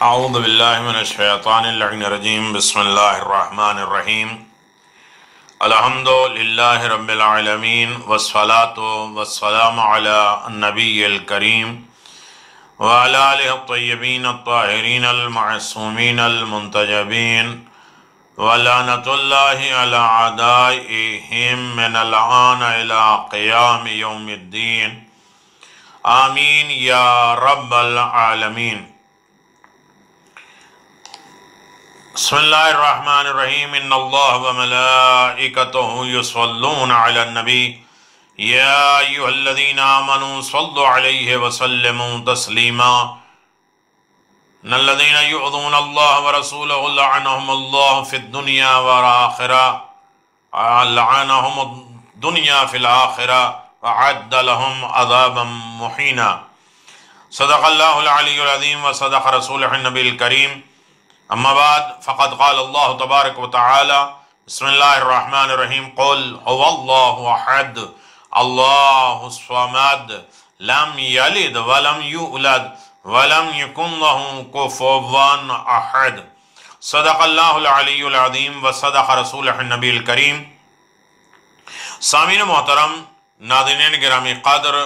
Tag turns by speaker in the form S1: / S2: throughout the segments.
S1: اعوذ باللہ من الشیطان اللعین الرجیم بسم اللہ الرحمن الرحیم الحمد للہ رب العالمین والصلاة والسلام علی النبی الکریم وعلی آلہ الطیبین الطاہرین المعصومین المنتجبین ولعنۃ اللہ علی اعدائہم من الآن الی قیام یوم الدین آمین یا رب العالمین۔ بسم اللہ الرحمن الرحیم ان اللہ وملائکتہ یصلون علی النبی یا ایہا الذین آمنوا صلوا علیہ وسلموا تسلیما ان الذین یؤذون اللہ ورسولہ لعنہم اللہ فی الدنیا والآخرہ لعنہم الدنیا فی الآخرہ وعد لهم عذابا مہینا۔ صدق اللہ العلی العظیم وصدق رسولہ النبی الکریم۔ اما بعد فقد قال اللہ تبارک و تعالی بسم اللہ الرحمن الرحیم قل هو اللہ احد اللہ الصمد لم یلد ولم یولد ولم یکن له کفوا احد۔ صدق اللہ العلی العظیم وصدق رسولہ النبی الکریم۔ سامعین محترم، ناظرین گرامی قدر،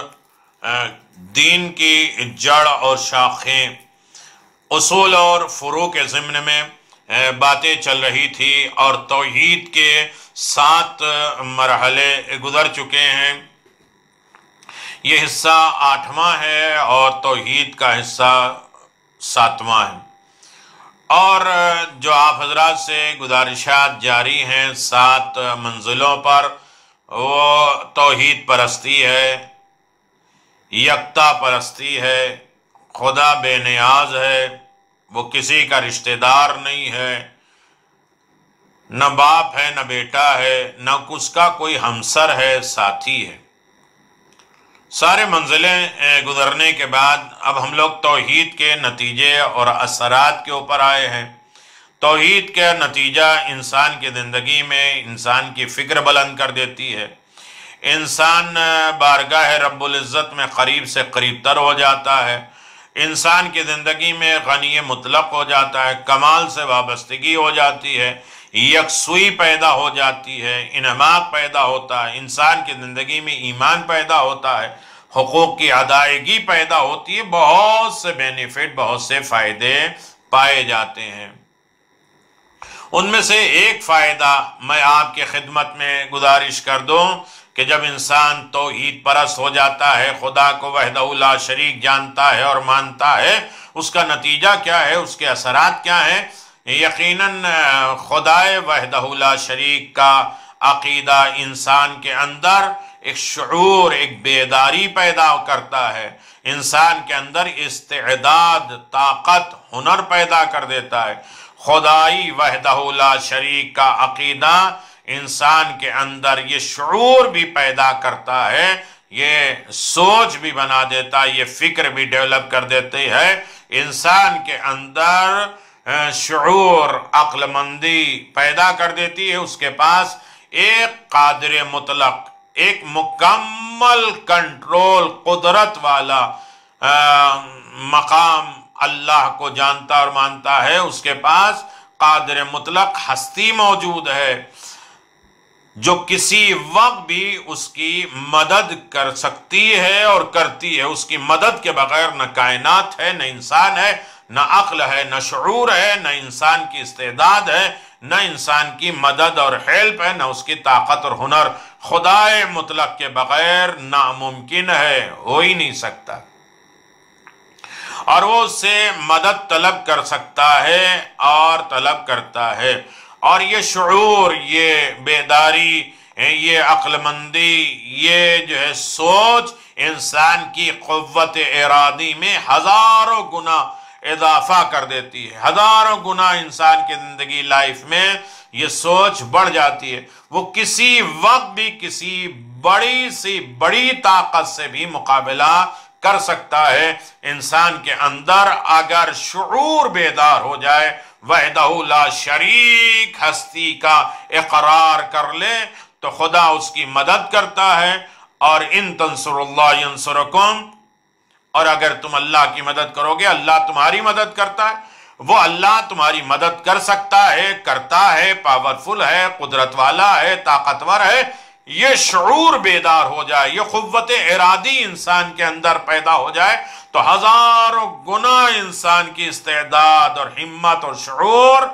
S1: دین کی جڑ اور شاخیں، اصول اور فروع کے ضمن میں باتیں چل رہی تھی اور توحید کے 7 مرحلے گزر چکے ہیں۔ یہ حصہ 8واں ہے اور توحید کا حصہ 7واں ہے، اور جو آپ حضرات سے گزارشات جاری ہیں 7 منزلوں پر، وہ توحید پرستی ہے، یکتا پرستی ہے، خدا بے نیاز ہے، وہ کسی کا رشتہ دار نہیں ہے، نہ باپ ہے نہ بیٹا ہے، نہ اس کا کوئی ہمسر ہے، ساتھی ہے۔ سارے منزلیں گزرنے کے بعد اب ہم لوگ توحید کے نتیجے اور اثرات کے اوپر آئے ہیں۔ توحید کا نتیجہ انسان کی زندگی میں انسان کی فکر بلند کر دیتی ہے، انسان بارگاہ رب العزت میں قریب سے قریب تر ہو جاتا ہے، انسان کی زندگی میں غنی مطلق ہو جاتا ہے، کمال سے وابستگی ہو جاتی ہے، یکسوئی پیدا ہو جاتی ہے، انعماق پیدا ہوتا ہے، انسان کی زندگی میں ایمان پیدا ہوتا ہے، حقوق کی ادائیگی پیدا ہوتی ہے، بہت سے بینیفٹ، بہت سے فائدے پائے جاتے ہیں۔ ان میں سے ایک فائدہ میں آپ کی خدمت میں گزارش کر دوں کہ جب انسان توحید پرست ہو جاتا ہے، خدا کو وحدہ لا شریک جانتا ہے اور مانتا ہے، اس کا نتیجہ کیا ہے، اس کے اثرات کیا ہیں؟ یقیناً خدائے وحدہ لا شریک کا عقیدہ انسان کے اندر ایک شعور، ایک بیداری پیدا کرتا ہے، انسان کے اندر استعداد، طاقت، ہنر پیدا کر دیتا ہے۔ خدائی وحدہ لا شریک کا عقیدہ انسان کے اندر یہ شعور بھی پیدا کرتا ہے، یہ سوچ بھی بنا دیتا ہے، یہ فکر بھی ڈیولپ کر دیتے ہیں۔ انسان کے اندر شعور، عقل مندی پیدا کر دیتی ہے، اس کے پاس ایک قادر مطلق، ایک مکمل کنٹرول، قدرت والا مقام اللہ کو جانتا اور مانتا ہے، اس کے پاس قادر مطلق ہستی موجود ہے جو کسی وقت بھی اس کی مدد کر سکتی ہے اور کرتی ہے۔ اس کی مدد کے بغیر نہ کائنات ہے، نہ انسان ہے، نہ عقل ہے، نہ شعور ہے، نہ انسان کی استعداد ہے، نہ انسان کی مدد اور ہیلپ ہے، نہ اس کی طاقت اور ہنر۔ خدائے مطلق کے بغیر ناممکن ہے، ہو ہی نہیں سکتا، اور وہ اس سے مدد طلب کر سکتا ہے اور طلب کرتا ہے۔ اور یہ شعور، یہ بیداری، یہ عقل مندی، یہ جو ہے سوچ انسان کی قوت ارادی میں ہزاروں گنا اضافہ کر دیتی ہے، ہزاروں گنا انسان کی زندگی لائف میں یہ سوچ بڑھ جاتی ہے۔ وہ کسی وقت بھی کسی بڑی سی بڑی طاقت سے بھی مقابلہ کر سکتا ہے۔ انسان کے اندر اگر شعور بیدار ہو جائے، وحدہ لا شریک ہستی کا اقرار کر لے، تو خدا اس کی مدد کرتا ہے، اور ان تنصر اللہ ینصرکم، اور اگر تم اللہ کی مدد کرو گے اللہ تمہاری مدد کرتا ہے۔ وہ اللہ تمہاری مدد کر سکتا ہے، کرتا ہے، پاورفل ہے، قدرت والا ہے، طاقتور ہے، یہ شعور بیدار ہو جائے، یہ قوت ارادی انسان کے اندر پیدا ہو جائے تو ہزاروں گنا انسان کی استعداد اور ہمت اور شعور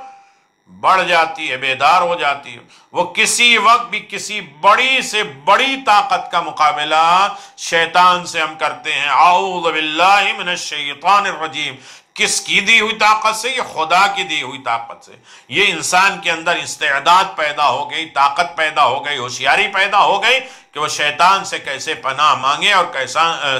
S1: بڑھ جاتی ہے، بیدار ہو جاتی ہے۔ وہ کسی وقت بھی کسی بڑی سے بڑی طاقت کا مقابلہ شیطان سے ہم کرتے ہیں۔ اعوذ باللہ من الشیطان الرجیم۔ کس کی دی ہوئی طاقت سے؟ یہ خدا کی دی ہوئی طاقت سے۔ یہ انسان کے اندر استعداد پیدا ہو گئی، طاقت پیدا ہو گئی، ہوشیاری پیدا ہو گئی کہ وہ شیطان سے کیسے پناہ مانگے اور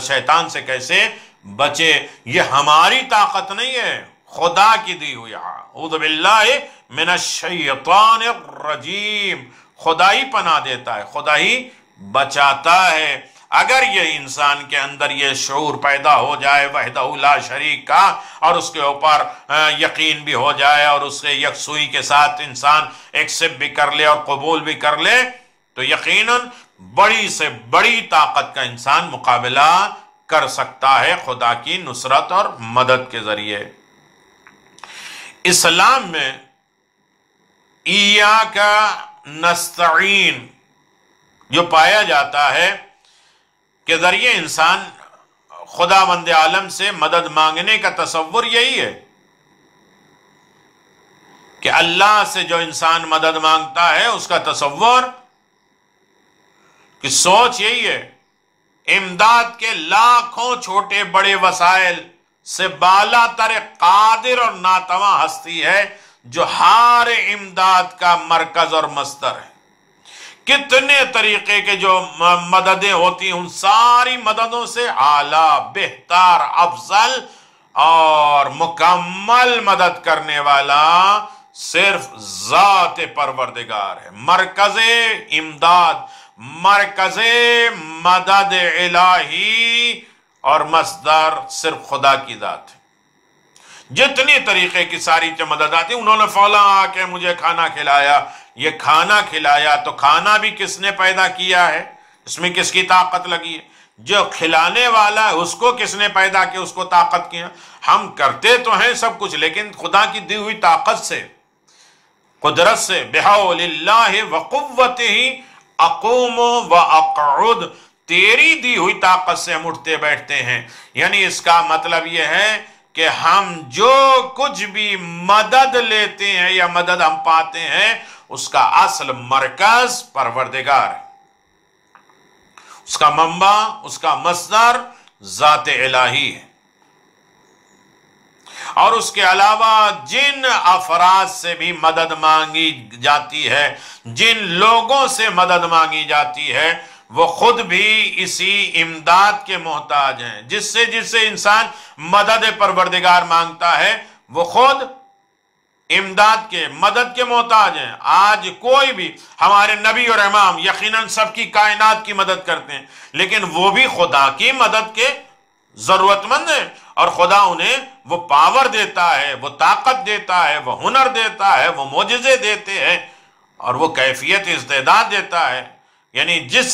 S1: شیطان سے کیسے بچے۔ یہ ہماری طاقت نہیں ہے، خدا کی دی ہوئی۔ اعوذ باللہ من الشیطان الرجیم۔ خدا ہی پناہ دیتا ہے، خدا ہی بچاتا ہے۔ اگر یہ انسان کے اندر یہ شعور پیدا ہو جائے وحدہ لا شریک کا، اور اس کے اوپر یقین بھی ہو جائے اور اس سے یکسوئی کے ساتھ انسان ایکسپٹ بھی کر لے اور قبول بھی کر لے، تو یقیناً بڑی سے بڑی طاقت کا انسان مقابلہ کر سکتا ہے خدا کی نصرت اور مدد کے ذریعے۔ اسلام میں ایاک نستعین جو پایا جاتا ہے کہ ذریعے انسان خداوند عالم سے مدد مانگنے کا تصور یہی ہے کہ اللہ سے جو انسان مدد مانگتا ہے اس کا تصور کہ سوچ یہی ہے، امداد کے لاکھوں چھوٹے بڑے وسائل سے بالا تر قادر اور ناتواں ہستی ہے جو ہر امداد کا مرکز اور مصدر ہے۔ کتنے طریقے کے جو مددیں ہوتی ہیں ان ساری مددوں سے اعلیٰ، بہتر، افضل اور مکمل مدد کرنے والا صرف ذات پروردگار ہے۔ مرکز امداد، مرکز مدد الہی اور مصدر صرف خدا کی ذات ہے۔ جتنی طریقے کی ساری مدد آتی، انہوں نے فلاں آ کے مجھے کھانا کھلایا، یہ کھانا کھلایا تو کھانا بھی کس نے پیدا کیا ہے؟ اس میں کس کی طاقت لگی ہے؟ جو کھلانے والا ہے اس کو کس نے پیدا کیا، اس کو طاقت کیا؟ ہم کرتے تو ہیں سب کچھ لیکن خدا کی دی ہوئی طاقت سے، قدرت سے۔ بحول اللہ وقوتہ اقوم واقعد، تیری دی ہوئی طاقت سے ہم اٹھتے بیٹھتے ہیں۔ یعنی اس کا مطلب یہ ہے کہ ہم جو کچھ بھی مدد لیتے ہیں یا مدد ہم پاتے ہیں اس کا اصل مرکز پروردگار ہے، اس کا منبع، اس کا مصدر ذات الہی ہے۔ اور اس کے علاوہ جن افراد سے بھی مدد مانگی جاتی ہے، جن لوگوں سے مدد مانگی جاتی ہے، وہ خود بھی اسی امداد کے محتاج ہیں۔ جس سے انسان مدد پروردگار مانگتا ہے وہ خود امداد کے، مدد کے محتاج ہیں۔ آج کوئی بھی، ہمارے نبی اور امام یقیناً سب کی کائنات کی مدد کرتے ہیں لیکن وہ بھی خدا کی مدد کے ضرورت مند ہیں، اور خدا انہیں وہ پاور دیتا ہے، وہ طاقت دیتا ہے، وہ ہنر دیتا ہے، وہ معجزے دیتے ہیں اور وہ کیفیت استعداد دیتا ہے۔ یعنی جس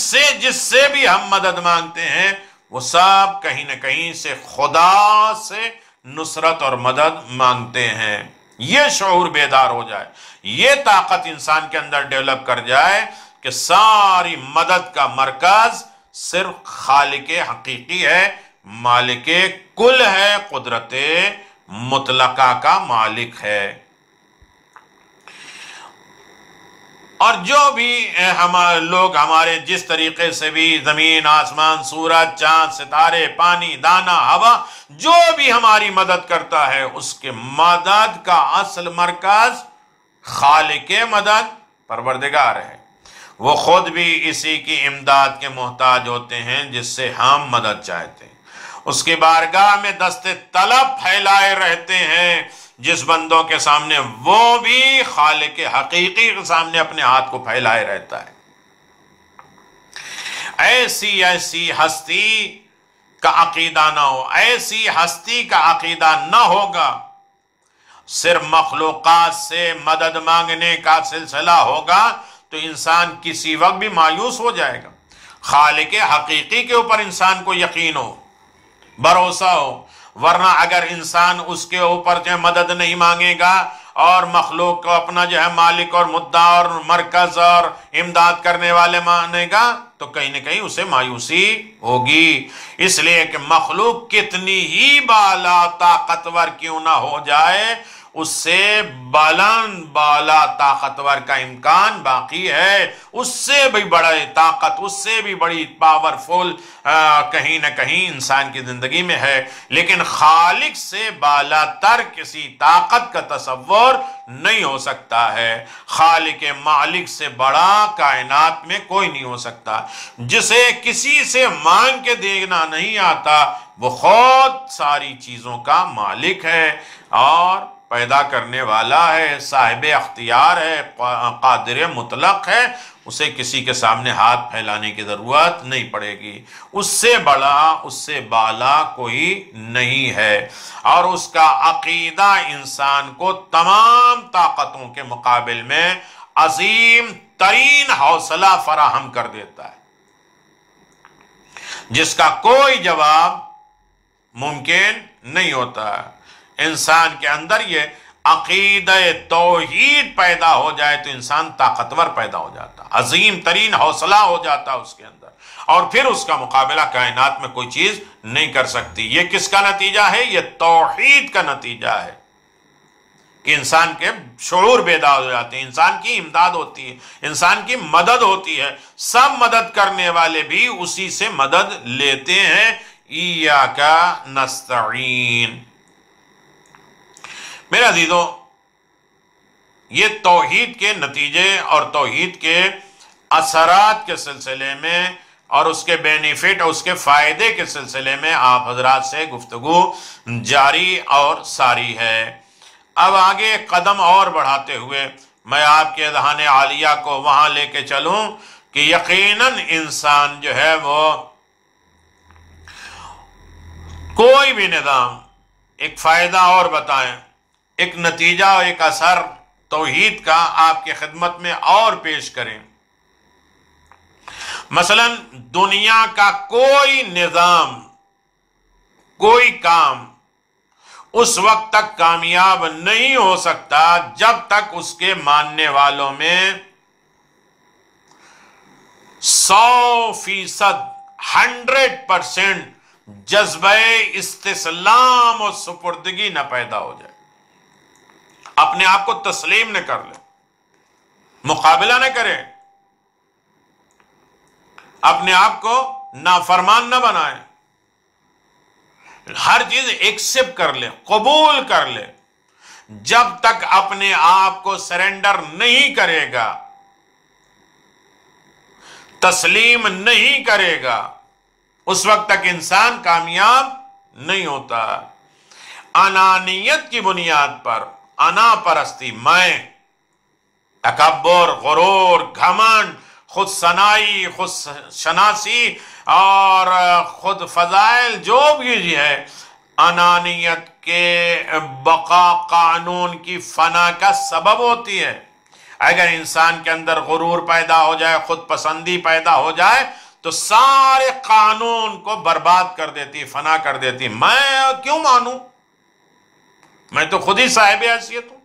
S1: سے بھی ہم مدد مانگتے ہیں وہ سب کہیں نہ کہیں سے خدا سے نصرت اور مدد مانگتے ہیں۔ یہ شعور بیدار ہو جائے، یہ طاقت انسان کے اندر ڈیولپ کر جائے کہ ساری مدد کا مرکز صرف خالق حقیقی ہے، مالک کل ہے، قدرت مطلقہ کا مالک ہے۔ اور جو بھی لوگ ہمارے جس طریقے سے بھی زمین، آسمان، سورج، چاند، ستارے، پانی، دانا، ہوا، جو بھی ہماری مدد کرتا ہے اس کے مدد کا اصل مرکز خالق مدد پروردگار ہے۔ وہ خود بھی اسی کی امداد کے محتاج ہوتے ہیں جس سے ہم مدد چاہتے ہیں۔ اس کی بارگاہ میں دست طلب پھیلائے رہتے ہیں جس بندوں کے سامنے، وہ بھی خالق حقیقی کے سامنے اپنے ہاتھ کو پھیلائے رہتا ہے۔ ایسی ہستی کا عقیدہ نہ ہو، ایسی ہستی کا عقیدہ نہ ہوگا، صرف مخلوقات سے مدد مانگنے کا سلسلہ ہوگا تو انسان کسی وقت بھی مایوس ہو جائے گا۔ خالق حقیقی کے اوپر انسان کو یقین ہو، بھروسہ ہو، ورنہ اگر انسان اس کے اوپر جو ہے مدد نہیں مانگے گا اور مخلوق کو اپنا جو ہے مالک اور مدعا اور مرکز اور امداد کرنے والے مانے گا تو کہیں نہ کہیں اسے مایوسی ہوگی۔ اس لیے کہ مخلوق کتنی ہی بالا طاقتور کیوں نہ ہو جائے، اس سے بالا طاقتور کا امکان باقی ہے، اس سے بھی بڑی طاقت، اس سے بھی بڑی پاورفل کہیں نہ کہیں انسان کی زندگی میں ہے، لیکن خالق سے بالا تر کسی طاقت کا تصور نہیں ہو سکتا ہے۔ خالق مالک سے بڑا کائنات میں کوئی نہیں ہو سکتا۔ جسے کسی سے مانگ کے دینا نہیں آتا وہ خود ساری چیزوں کا مالک ہے اور پیدا کرنے والا ہے، صاحب اختیار ہے، قادر مطلق ہے، اسے کسی کے سامنے ہاتھ پھیلانے کی ضرورت نہیں پڑے گی۔ اس سے بڑا، اس سے بالا کوئی نہیں ہے، اور اس کا عقیدہ انسان کو تمام طاقتوں کے مقابل میں عظیم ترین حوصلہ فراہم کر دیتا ہے، جس کا کوئی جواب ممکن نہیں ہوتا۔ انسان کے اندر یہ عقیدہ توحید پیدا ہو جائے تو انسان طاقتور پیدا ہو جاتا، عظیم ترین حوصلہ ہو جاتا اس کے اندر، اور پھر اس کا مقابلہ کائنات میں کوئی چیز نہیں کر سکتی۔ یہ کس کا نتیجہ ہے؟ یہ توحید کا نتیجہ ہے کہ انسان کے شعور بیدار ہو جاتے ہیں، انسان کی امداد ہوتی ہے، انسان کی مدد ہوتی ہے، سب مدد کرنے والے بھی اسی سے مدد لیتے ہیں۔ ایاک نستعین۔ میرے عزیزو، یہ توحید کے نتیجے اور توحید کے اثرات کے سلسلے میں اور اس کے بینیفٹ اور اس کے فائدے کے سلسلے میں آپ حضرات سے گفتگو جاری اور ساری ہے۔ اب آگے قدم اور بڑھاتے ہوئے میں آپ کے اذہان عالیہ کو وہاں لے کے چلوں کہ یقیناً انسان جو ہے وہ کوئی بھی نظام، ایک فائدہ اور بتائیں، ایک نتیجہ اور ایک اثر توحید کا آپ کی خدمت میں اور پیش کریں۔ مثلا دنیا کا کوئی نظام، کوئی کام اس وقت تک کامیاب نہیں ہو سکتا جب تک اس کے ماننے والوں میں 100% 100% جذبہ استسلام اور سپردگی نہ پیدا ہو جائے، اپنے آپ کو تسلیم نہ کر لے، مقابلہ نہ کرے، اپنے آپ کو نافرمان نہ بنائے، ہر چیز ایکسپٹ کر لے، قبول کر لے۔ جب تک اپنے آپ کو سرنڈر نہیں کرے گا، تسلیم نہیں کرے گا، اس وقت تک انسان کامیاب نہیں ہوتا۔ انانیت کی بنیاد پر، انا پرستی، میں، تکبر، غرور، گھمنڈ، خود ثنائی، خود شناسی اور خود فضائل، جو بھی ہے، انانیت کے بقا قانون کی فنا کا سبب ہوتی ہے۔ اگر انسان کے اندر غرور پیدا ہو جائے، خود پسندی پیدا ہو جائے تو سارے قانون کو برباد کر دیتی، فنا کر دیتی۔ میں کیوں مانوں؟ میں تو خود ہی صاحب حیثیت ہوں،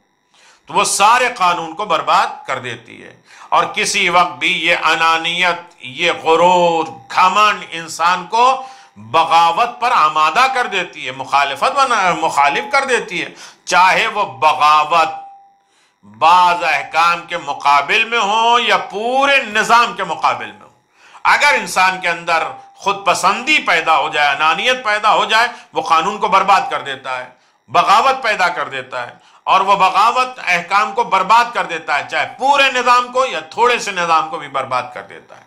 S1: تو وہ سارے قانون کو برباد کر دیتی ہے۔ اور کسی وقت بھی یہ انانیت، یہ غرور، گھمنڈ انسان کو بغاوت پر آمادہ کر دیتی ہے، مخالف کر دیتی ہے، چاہے وہ بغاوت بعض احکام کے مقابل میں ہو یا پورے نظام کے مقابل میں ہو۔ اگر انسان کے اندر خود پسندی پیدا ہو جائے، انانیت پیدا ہو جائے، وہ قانون کو برباد کر دیتا ہے، بغاوت پیدا کر دیتا ہے، اور وہ بغاوت احکام کو برباد کر دیتا ہے، چاہے پورے نظام کو یا تھوڑے سے نظام کو بھی برباد کر دیتا ہے۔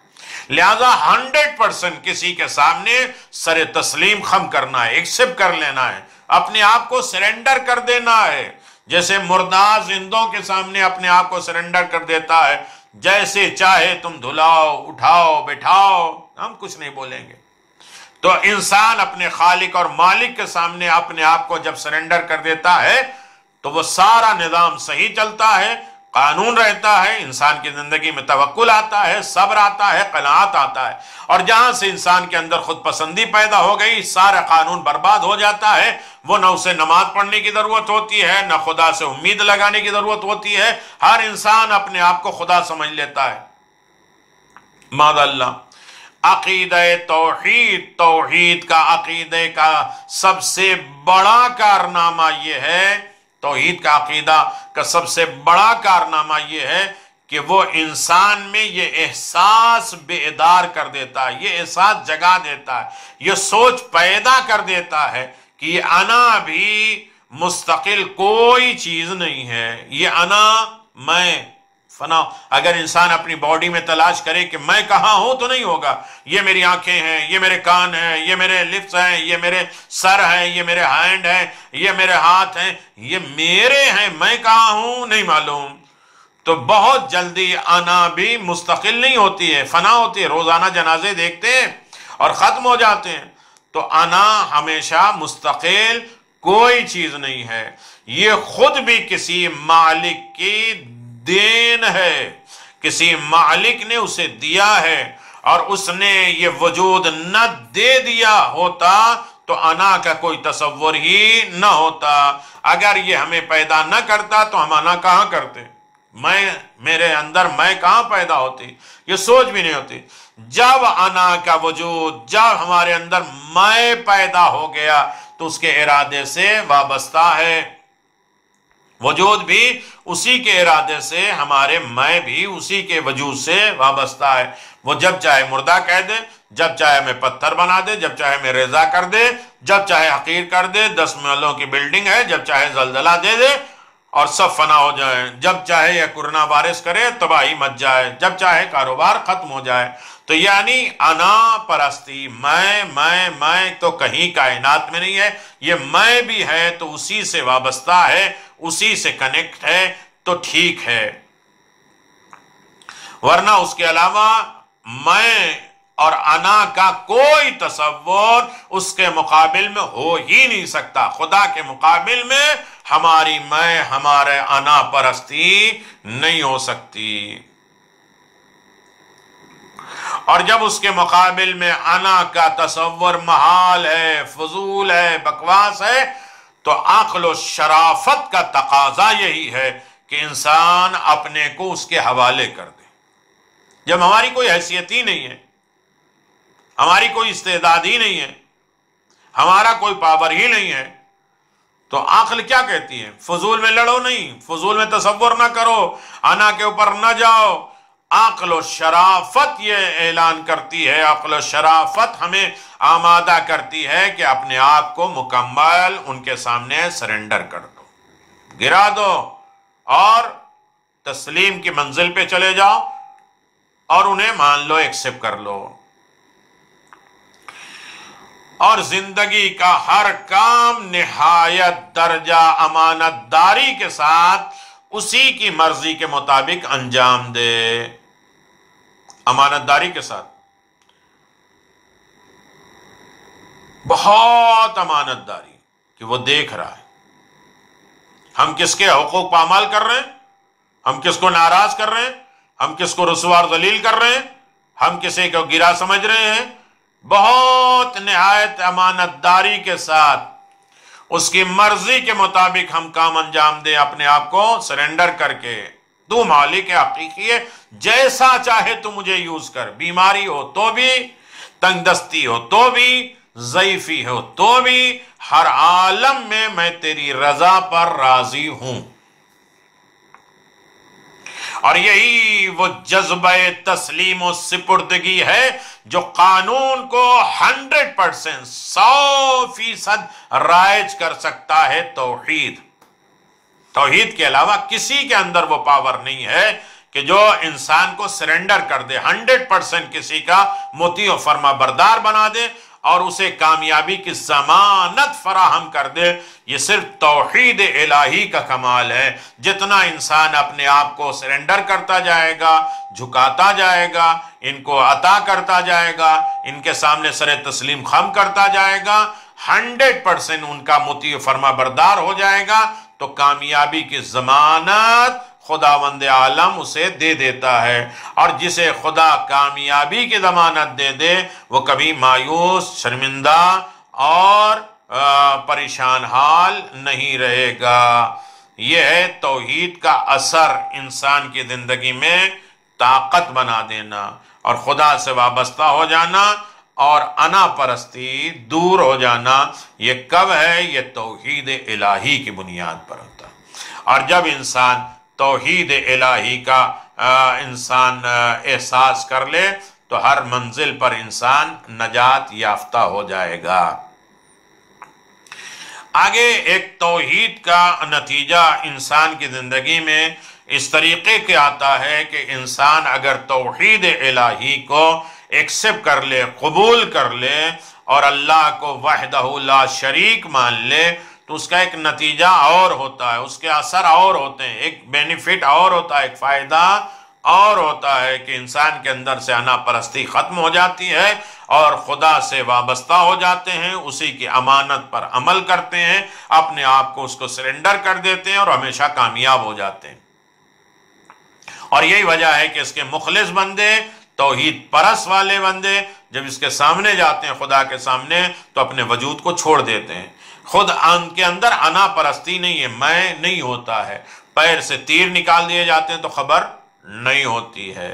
S1: لہذا 100% کسی کے سامنے سر تسلیم خم کرنا ہے، ایکسپٹ کر لینا ہے، اپنے آپ کو سرنڈر کر دینا ہے، جیسے مردار زندوں کے سامنے اپنے آپ کو سرنڈر کر دیتا ہے، جیسے چاہے تم دھلاؤ، اٹھاؤ، بٹھاؤ، ہم کچھ نہیں بولیں گے۔ تو انسان اپنے خالق اور مالک کے سامنے اپنے آپ کو جب سرنڈر کر دیتا ہے تو وہ سارا نظام صحیح چلتا ہے، قانون رہتا ہے، انسان کی زندگی میں توکل آتا ہے، صبر آتا ہے، قناعت آتا ہے، اور جہاں سے انسان کے اندر خود پسندی پیدا ہو گئی سارا قانون برباد ہو جاتا ہے۔ وہ نہ اسے نماز پڑھنے کی ضرورت ہوتی ہے، نہ خدا سے امید لگانے کی ضرورت ہوتی ہے، ہر انسان اپنے آپ کو خدا سمجھ لیتا ہے۔ معاذ اللہ۔ عقیدہ توحید کا عقیدے کا سب سے بڑا کارنامہ یہ ہے، توحید کا عقیدہ کا سب سے بڑا کارنامہ یہ ہے کہ وہ انسان میں یہ احساس بیدار کر دیتا ہے، یہ احساس جگا دیتا ہے، یہ سوچ پیدا کر دیتا ہے کہ یہ انا بھی مستقل کوئی چیز نہیں ہے، یہ انا میں فنا۔ اگر انسان اپنی باڈی میں تلاش کرے کہ میں کہاں ہوں تو نہیں ہوگا۔ یہ میری آنکھیں ہیں، یہ میرے کان ہیں، یہ میرے لپس ہیں، یہ میرے سر ہیں، یہ میرے ہینڈ ہیں، یہ میرے ہاتھ ہیں، یہ میرے ہیں، میں کہاں ہوں نہیں معلوم۔ تو بہت جلدی انا بھی مستقل نہیں ہوتی ہے، فنا ہوتی ہے۔ روزانہ جنازے دیکھتے ہیں اور ختم ہو جاتے ہیں۔ تو انا ہمیشہ مستقل کوئی چیز نہیں ہے، یہ خود بھی کسی مالک کی دین ہے، کسی مالک نے اسے دیا ہے، اور اس نے یہ وجود نہ دے دیا ہوتا تو انا کا کوئی تصور ہی نہ ہوتا۔ اگر یہ ہمیں پیدا نہ کرتا تو ہم انا کہاں کرتے؟ میرے اندر میں کہاں پیدا ہوتی؟ یہ سوچ بھی نہیں ہوتی۔ جب انا کا وجود، جب ہمارے اندر میں پیدا ہو گیا تو اس کے ارادے سے وابستہ ہے، وجود بھی اسی کے ارادے سے، ہمارے میں بھی اسی کے وجود سے وابستہ ہے۔ وہ جب چاہے مردہ کہہ دے، جب چاہے ہمیں پتھر بنا دے، جب چاہے ہمیں ریزہ کر دے، جب چاہے حقیر کر دے، 10 محلوں کی بلڈنگ ہے، جب چاہے زلزلہ دے دے اور سب فنا ہو جائے، جب چاہے یا کورونا وائرس کرے تباہی مچ جائے، جب چاہے کاروبار ختم ہو جائے۔ تو یعنی انا پرستی، میں تو کہیں کائنات میں نہیں ہے، یہ میں بھی ہے تو اسی سے وابستہ ہے، اسی سے کنیکٹ ہے تو ٹھیک ہے، ورنہ اس کے علاوہ میں اور انا کا کوئی تصور اس کے مقابل میں ہو ہی نہیں سکتا۔ خدا کے مقابل میں ہماری میں، ہمارے انا پرستی نہیں ہو سکتی۔ اور جب اس کے مقابل میں انا کا تصور محال ہے، فضول ہے، بکواس ہے، تو عقل و شرافت کا تقاضا یہی ہے کہ انسان اپنے کو اس کے حوالے کر دے۔ جب ہماری کوئی حیثیت ہی نہیں ہے، ہماری کوئی استعداد ہی نہیں ہے، ہمارا کوئی پاور ہی نہیں ہے، تو عقل کیا کہتی ہے؟ فضول میں لڑو نہیں، فضول میں تصور نہ کرو، انا کے اوپر نہ جاؤ۔ عقل و شرافت یہ اعلان کرتی ہے، عقل و شرافت ہمیں آمادہ کرتی ہے کہ اپنے آپ کو مکمل ان کے سامنے سرنڈر کر دو، گرا دو، اور تسلیم کی منزل پہ چلے جاؤ اور انہیں مان لو، ایکسپٹ کر لو۔ اور زندگی کا ہر کام نہایت درجہ امانت داری کے ساتھ اسی کی مرضی کے مطابق انجام دے، امانت داری کے ساتھ، بہت امانت داری کہ وہ دیکھ رہا ہے ہم کس کے حقوق پامال کر رہے ہیں، ہم کس کو ناراض کر رہے ہیں، ہم کس کو رسوا اور ذلیل کر رہے ہیں، ہم کسی کو گرا سمجھ رہے ہیں۔ بہت نہایت امانت داری کے ساتھ اس کی مرضی کے مطابق ہم کام انجام دیں، اپنے آپ کو سرنڈر کر کے۔ تو مالک حقیقی ہے، جیسا چاہے تو مجھے یوز کر، بیماری ہو تو بھی، تنگ دستی ہو تو بھی، ضعیفی ہو تو بھی، ہر عالم میں تیری رضا پر راضی ہوں۔ اور یہی وہ جذبہ تسلیم و سپردگی ہے جو قانون کو 100%، 100% رائج کر سکتا ہے۔ توحید کے علاوہ کسی کے اندر وہ پاور نہیں ہے کہ جو انسان کو سرنڈر کر دے، 100% کسی کا مطیع و فرما بردار بنا دے اور اسے کامیابی کی ضمانت فراہم کر دے۔ یہ صرف توحید الہی کا کمال ہے۔ جتنا انسان اپنے آپ کو سرنڈر کرتا جائے گا، جھکاتا جائے گا، ان کو عطا کرتا جائے گا، ان کے سامنے سر تسلیم خم کرتا جائے گا، 100% ان کا مطیع فرما بردار ہو جائے گا، تو کامیابی کی ضمانت خداوند عالم اسے دے دیتا ہے، اور جسے خدا کامیابی کی ضمانت دے دے وہ کبھی مایوس، شرمندہ اور پریشان حال نہیں رہے گا۔ یہ ہے توحید کا اثر انسان کی زندگی میں طاقت بنا دینا اور خدا سے وابستہ ہو جانا اور انا پرستی دور ہو جانا۔ یہ کب ہے؟ یہ توحید الہی کی بنیاد پر ہوتا ہے، اور جب انسان توحید الہی کا انسان احساس کر لے تو ہر منزل پر انسان نجات یافتہ ہو جائے گا۔ آگے ایک توحید کا نتیجہ انسان کی زندگی میں اس طریقے کے آتا ہے کہ انسان اگر توحید الہی کو ایکسپٹ کر لے، قبول کر لے اور اللہ کو وحدہ لا شریک مان لے تو اس کا ایک نتیجہ اور ہوتا ہے، اس کے اثر اور ہوتے ہیں، ایک بینیفٹ اور ہوتا ہے، ایک فائدہ اور ہوتا ہے کہ انسان کے اندر سے انا پرستی ختم ہو جاتی ہے اور خدا سے وابستہ ہو جاتے ہیں، اسی کی امانت پر عمل کرتے ہیں، اپنے آپ کو اس کو سرنڈر کر دیتے ہیں اور ہمیشہ کامیاب ہو جاتے ہیں۔ اور یہی وجہ ہے کہ اس کے مخلص بندے، توحید پرست والے بندے جب اس کے سامنے جاتے ہیں، خدا کے سامنے، تو اپنے وجود کو چھوڑ دیتے ہیں۔ خود ان کے اندر انا پرستی نہیں ہے، میں نہیں ہوتا ہے، پیر سے تیر نکال دیے جاتے ہیں تو خبر نہیں ہوتی ہے۔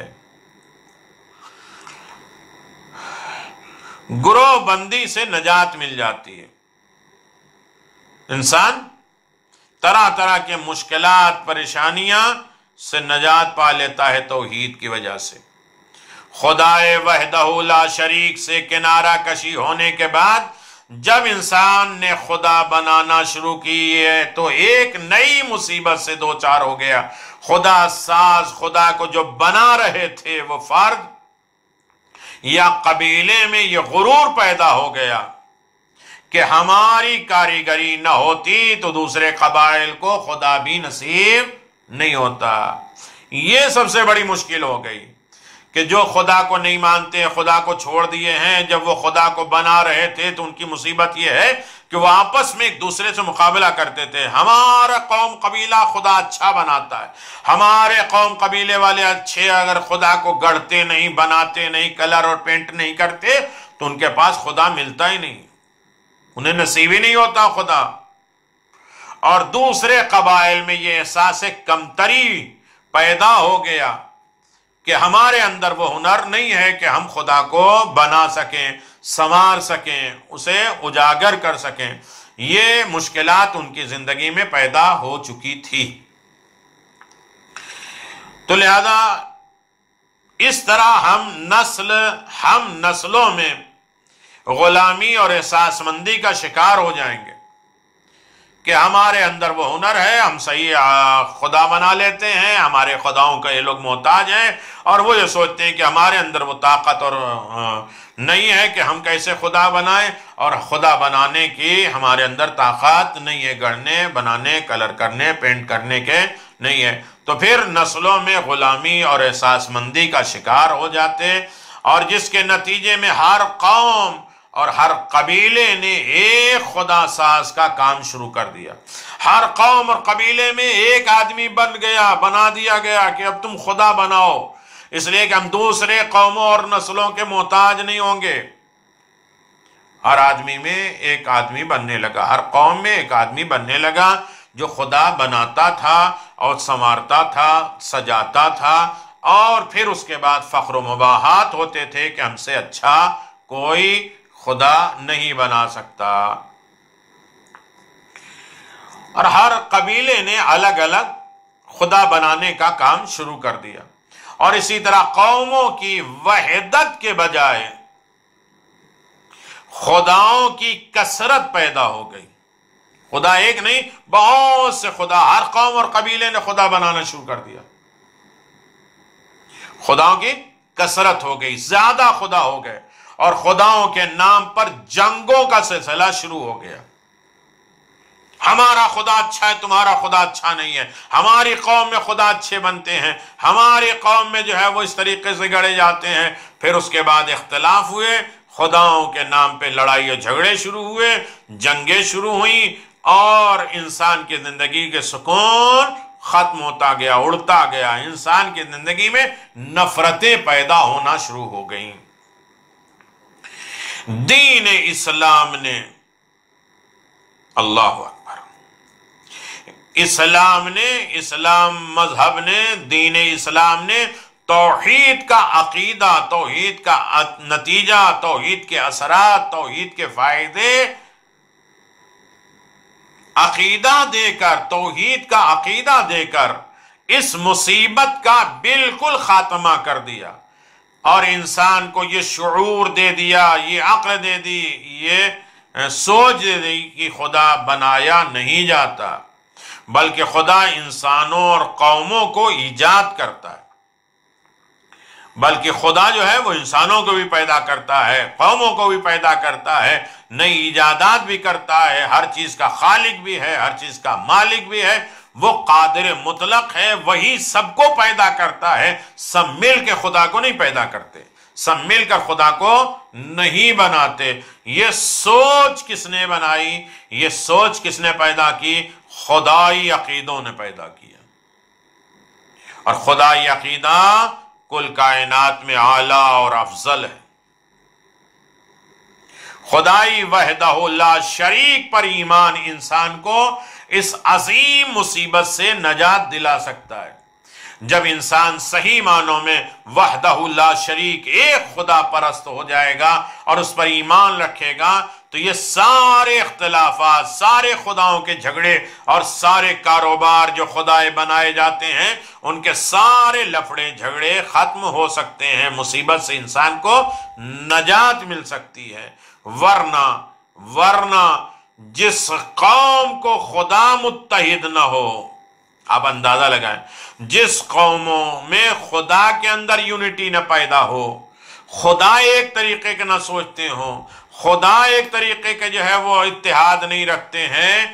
S1: گروہ بندی سے نجات مل جاتی ہے، انسان طرح طرح کے مشکلات، پریشانیاں سے نجات پا لیتا ہے توحید کی وجہ سے۔ خدائے وحدہ لا شریک سے کنارہ کشی ہونے کے بعد جب انسان نے خدا بنانا شروع کی ہے تو ایک نئی مصیبت سے دوچار ہو گیا۔ خدا ساز، خدا کو جو بنا رہے تھے وہ فرد یا قبیلے میں یہ غرور پیدا ہو گیا کہ ہماری کاریگری نہ ہوتی تو دوسرے قبائل کو خدا بھی نصیب نہیں ہوتا۔ یہ سب سے بڑی مشکل ہو گئی کہ جو خدا کو نہیں مانتے، خدا کو چھوڑ دیے ہیں، جب وہ خدا کو بنا رہے تھے تو ان کی مصیبت یہ ہے کہ وہ آپس میں ایک دوسرے سے مقابلہ کرتے تھے۔ ہمارا قوم قبیلہ خدا اچھا بناتا ہے، ہمارے قوم قبیلے والے اچھے اگر خدا کو گڑھتے نہیں، بناتے نہیں، کلر اور پینٹ نہیں کرتے تو ان کے پاس خدا ملتا ہی نہیں، انہیں نصیب ہی نہیں ہوتا خدا۔ اور دوسرے قبائل میں یہ احساس کمتری پیدا ہو گیا کہ ہمارے اندر وہ ہنر نہیں ہے کہ ہم خدا کو بنا سکیں، سنوار سکیں، اسے اجاگر کر سکیں۔ یہ مشکلات ان کی زندگی میں پیدا ہو چکی تھی۔ تو لہذا اس طرح ہم نسلوں میں غلامی اور احساس مندی کا شکار ہو جائیں گے کہ ہمارے اندر وہ ہنر ہے، ہم صحیح خدا بنا لیتے ہیں، ہمارے خداؤں کا یہ لوگ محتاج ہیں، اور وہ یہ سوچتے ہیں کہ ہمارے اندر وہ طاقت اور نہیں ہے کہ ہم کیسے خدا بنائیں، اور خدا بنانے کی ہمارے اندر طاقت نہیں ہے، گڑھنے، بنانے، کلر کرنے، پینٹ کرنے کے نہیں ہے۔ تو پھر نسلوں میں غلامی اور احساس مندی کا شکار ہو جاتے، اور جس کے نتیجے میں ہر قوم اور ہر قبیلے نے ایک خدا ساز کا کام شروع کر دیا۔ ہر قوم اور قبیلے میں ایک آدمی بنا دیا گیا کہ اب تم خدا بناؤ، اس لیے کہ ہم دوسرے قوموں اور نسلوں کے محتاج نہیں ہوں گے۔ ہر آدمی میں ایک آدمی بننے لگا، ہر قوم میں ایک آدمی بننے لگا جو خدا بناتا تھا اور سنوارتا تھا، سجاتا تھا، اور پھر اس کے بعد فخر و مباحات ہوتے تھے کہ ہم سے اچھا کوئی خدا نہیں بنا سکتا۔ اور ہر قبیلے نے الگ الگ خدا بنانے کا کام شروع کر دیا، اور اسی طرح قوموں کی وحدت کے بجائے خداؤں کی کثرت پیدا ہو گئی۔ خدا ایک نہیں، بہت سے خدا، ہر قوم اور قبیلے نے خدا بنانا شروع کر دیا۔ خداؤں کی کثرت ہو گئی، زیادہ خدا ہو گئے، اور خداؤں کے نام پر جنگوں کا سلسلہ شروع ہو گیا۔ ہمارا خدا اچھا ہے، تمہارا خدا اچھا نہیں ہے، ہماری قوم میں خدا اچھے بنتے ہیں، ہماری قوم میں جو ہے وہ اس طریقے سے گڑے جاتے ہیں۔ پھر اس کے بعد اختلاف ہوئے، خداؤں کے نام پہ لڑائی اور جھگڑے شروع ہوئے، جنگیں شروع ہوئیں، اور انسان کی زندگی کے سکون ختم ہوتا گیا، اڑتا گیا، انسان کی زندگی میں نفرتیں پیدا ہونا شروع ہو گئیں۔ دین اسلام نے، اللہ اکبر، اسلام مذہب نے، دین اسلام نے توحید کا عقیدہ، توحید کا نتیجہ، توحید کے اثرات، توحید کے فائدے عقیدہ دے کر، توحید کا عقیدہ دے کر اس مصیبت کا بالکل خاتمہ کر دیا، اور انسان کو یہ شعور دے دیا، یہ عقل دے دی، یہ سوچ دے دی کہ خدا بنایا نہیں جاتا، بلکہ خدا انسانوں اور قوموں کو ایجاد کرتا ہے، بلکہ خدا جو ہے وہ انسانوں کو بھی پیدا کرتا ہے، قوموں کو بھی پیدا کرتا ہے، نئی ایجادات بھی کرتا ہے، ہر چیز کا خالق بھی ہے، ہر چیز کا مالک بھی ہے، وہ قادر مطلق ہے، وہی سب کو پیدا کرتا ہے، سب مل کے خدا کو نہیں پیدا کرتے، سب مل کر خدا کو نہیں بناتے۔ یہ سوچ کس نے بنائی؟ یہ سوچ کس نے پیدا کی؟ خدائی عقیدوں نے پیدا کیا، اور خدائی عقیدہ کل کائنات میں اعلیٰ اور افضل ہے۔ خدائی وحدہ لا شریک پر ایمان انسان کو اس عظیم مصیبت سے نجات دلا سکتا ہے۔ جب انسان صحیح معنوں میں وحدہ لا شریک ایک خدا پرست ہو جائے گا اور اس پر ایمان رکھے گا، تو یہ سارے اختلافات، سارے خداؤں کے جھگڑے اور سارے کاروبار جو خدائے بنائے جاتے ہیں، ان کے سارے لفڑے جھگڑے ختم ہو سکتے ہیں، مصیبت سے انسان کو نجات مل سکتی ہے۔ ورنہ جس قوم کو خدا متحد نہ ہو، آپ اندازہ لگائیں، جس قوموں میں خدا کے اندر یونٹی نہ پیدا ہو، خدا ایک طریقے کے نہ سوچتے ہوں، خدا ایک طریقے کے جو ہے وہ اتحاد نہیں رکھتے ہیں،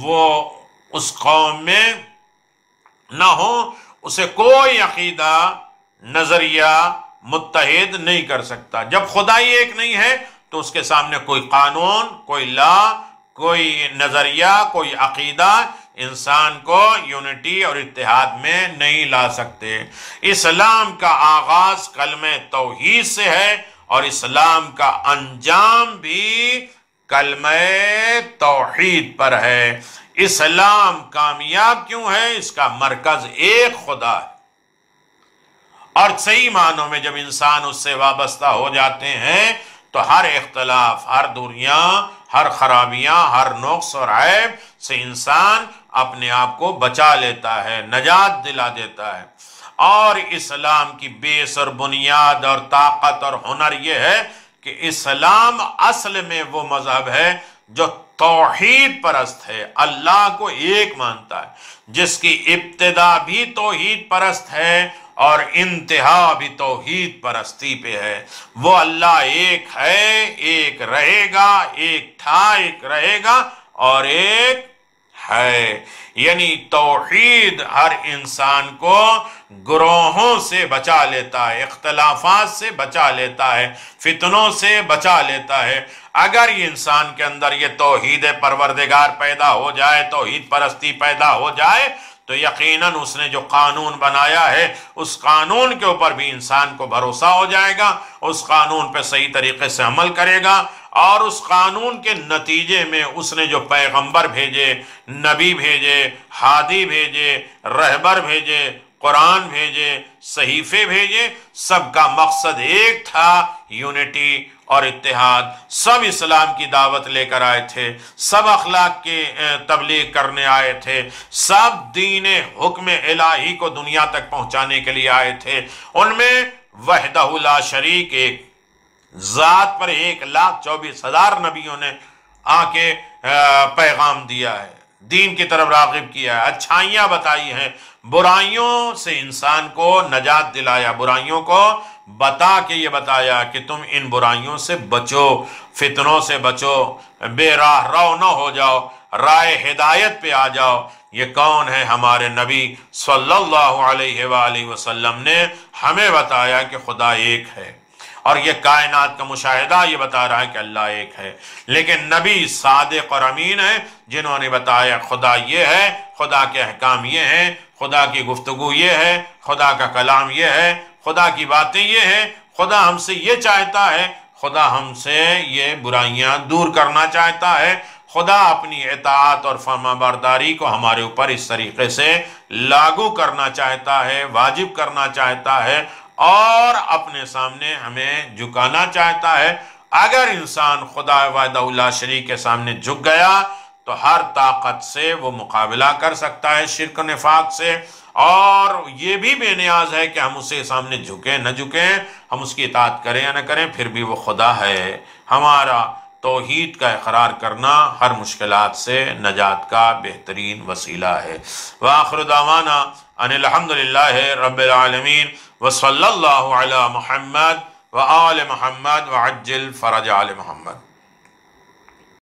S1: وہ اس قوم میں نہ ہو، اسے کوئی عقیدہ، نظریہ متحد نہیں کر سکتا۔ جب خدا ہی ایک نہیں ہے تو اس کے سامنے کوئی قانون، کوئی لا، کوئی نظریہ، کوئی عقیدہ انسان کو یونٹی اور اتحاد میں نہیں لا سکتے۔ اسلام کا آغاز کلمہ توحید سے ہے، اور اسلام کا انجام بھی کلمہ توحید پر ہے۔ اسلام کامیاب کیوں ہے؟ اس کا مرکز ایک خدا ہے، اور صحیح معنوں میں جب انسان اس سے وابستہ ہو جاتے ہیں تو ہر اختلاف، ہر دوریاں، ہر خرابیاں، ہر نقص اور عیب سے انسان اپنے آپ کو بچا لیتا ہے، نجات دلا دیتا ہے۔ اور اسلام کی بیس اور بنیاد اور طاقت اور ہنر یہ ہے کہ اسلام اصل میں وہ مذہب ہے جو توحید پرست ہے، اللہ کو ایک مانتا ہے، جس کی ابتدا بھی توحید پرست ہے اور انتہا بھی توحید پرستی پہ ہے۔ وہ اللہ ایک ہے، ایک رہے گا، ایک تھا، ایک رہے گا اور ایک ہے۔ یعنی توحید ہر انسان کو گروہوں سے بچا لیتا ہے، اختلافات سے بچا لیتا ہے، فتنوں سے بچا لیتا ہے۔ اگر یہ انسان کے اندر یہ توحید پروردگار پیدا ہو جائے، توحید پرستی پیدا ہو جائے، تو یقیناً اس نے جو قانون بنایا ہے اس قانون کے اوپر بھی انسان کو بھروسہ ہو جائے گا، اس قانون پہ صحیح طریقے سے عمل کرے گا، اور اس قانون کے نتیجے میں اس نے جو پیغمبر بھیجے، نبی بھیجے، ہادی بھیجے، رہبر بھیجے، قرآن بھیجے، صحیفے بھیجے، سب کا مقصد ایک تھا، یونٹی اور اتحاد۔ سب اسلام کی دعوت لے کر آئے تھے، سب اخلاق کی تبلیغ کرنے آئے تھے، سب دین حکم الہی کو دنیا تک پہنچانے کے لیے آئے تھے۔ ان میں وحدہ لا شریک ایک ذات پر 1,24,000 نبیوں نے آ کے پیغام دیا ہے، دین کی طرف راغب کیا ہے، اچھائیاں بتائی ہیں، برائیوں سے انسان کو نجات دلایا، برائیوں کو بتا کے یہ بتایا کہ تم ان برائیوں سے بچو، فتنوں سے بچو، بے راہ رو نہ ہو جاؤ، رائے ہدایت پہ آ جاؤ۔ یہ کون ہے؟ ہمارے نبی صلی اللہ علیہ وآلہ وسلم نے ہمیں بتایا کہ خدا ایک ہے، اور یہ کائنات کا مشاہدہ یہ بتا رہا ہے کہ اللہ ایک ہے. لیکن نبی صادق اور امین ہیں جنہوں نے بتایا خدا یہ ہے، خدا کے احکام یہ ہیں، خدا کی گفتگو یہ ہے، خدا کا کلام یہ ہے، خدا کی باتیں یہ ہیں، خدا ہم سے یہ چاہتا ہے، خدا ہم سے یہ برائیاں دور کرنا چاہتا ہے، خدا اپنی اطاعت اور فرما برداری کو ہمارے اوپر اس طریقے سے لاگو کرنا چاہتا ہے، واجب کرنا چاہتا ہے اور اپنے سامنے ہمیں جھکانا چاہتا ہے. اگر انسان خدا وحدہ لا شریک کے سامنے جھک گیا تو ہر طاقت سے وہ مقابلہ کر سکتا ہے شرک و نفاق سے، اور یہ بھی بے نیاز ہے کہ ہم اسے سامنے جھکیں نہ جھکیں، ہم اس کی اطاعت کریں یا نہ کریں، پھر بھی وہ خدا ہے. ہمارا توحید کا اقرار کرنا ہر مشکلات سے نجات کا بہترین وسیلہ ہے. وآخر دعوانا ان الحمدللہ رب العالمین وصلی اللہ علی محمد وآل محمد وعجل فرج آل محمد.